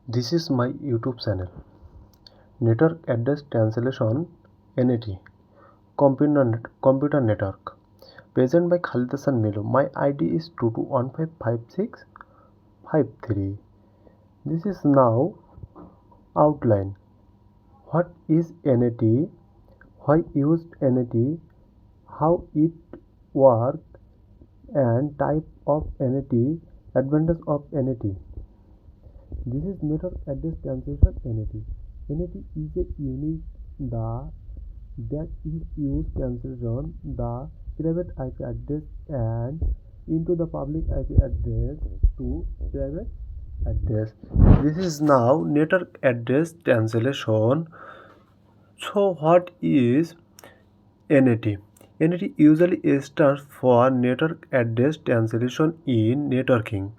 This is my YouTube channel. Network Address Translation NAT Computer Network. Present by Khalid Hassan Melo. My ID is 22155653. This is now outline. What is NAT? Why used NAT? How it works and type of NAT. Advantage of NAT. This is Network Address Translation NAT. NAT is a unit that is used to translate the private IP address and into the public IP address to private address. This is now network address translation. So what is NAT? NAT usually stands for network address translation in networking,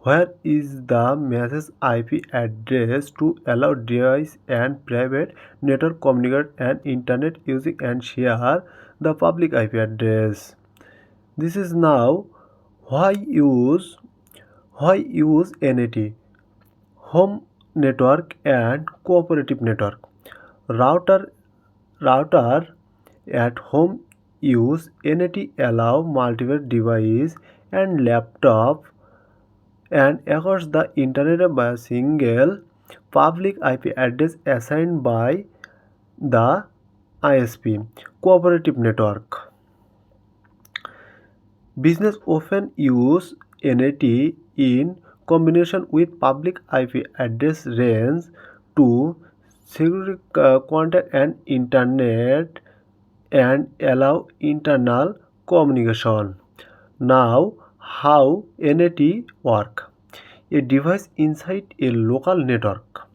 where is the message IP address to allow device and private network communicate and internet using and share the public IP address. This is now why use NAT, home network and cooperative network. Router at home use NAT allow multiple device and laptop and across the internet by a single public IP address assigned by the ISP. Cooperative network. Business often use NAT in combination with public IP address range to secure contact and internet and allow internal communication. Now, how NAT work? A device inside a local network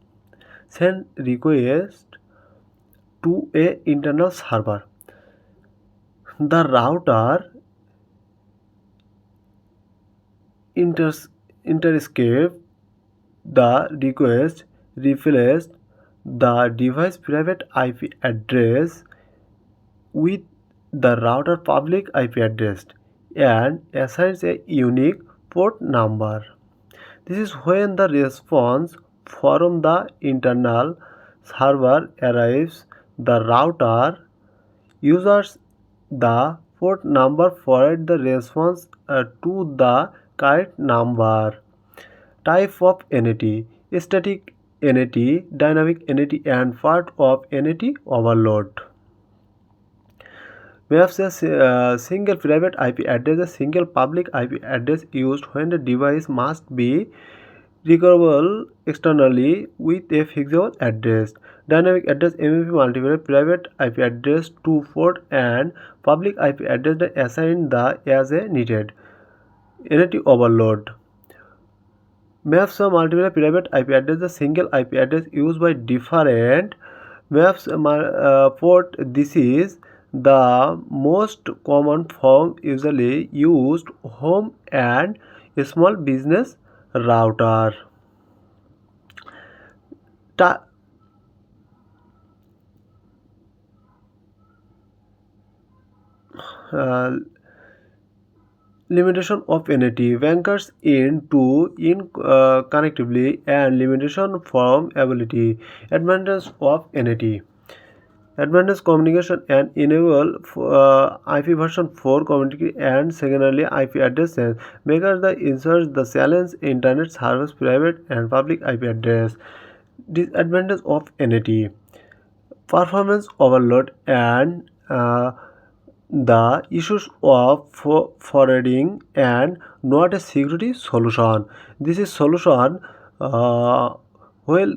send request to a internal server. The router intercept the request, replace the device private IP address with the router public IP address and assigns a unique port number. This is when the response from the internal server arrives. The router uses the port number forward the response to the correct number. Type of NAT: static NAT, dynamic NAT, and part of NAT overload. Maps a single private IP address, a single public IP address used when the device must be recoverable externally with a fixable address. Dynamic address MAP multiple private IP address to port and public IP address that assign the as a needed. NAT overload. Maps of multiple private IP address, a single IP address used by different maps port. This is the most common form usually used home and small business router. Uh, Limitation of NAT bankers in connectivity and limitation from ability. Advantage of NAT. Advanced communication and enable IP version 4 community and secondary IP addresses makers the insert the challenge internet service private and public IP address. Disadvantage of NAT: performance overload and the issues of forwarding and not a security solution. This is solution well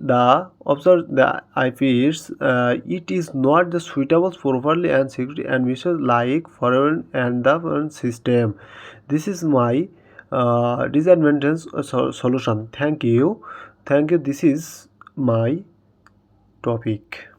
the observe the IPs it is not the suitable properly and security and missions like forwarding and the system. This is my disadvantage solution. Thank you. This is my topic.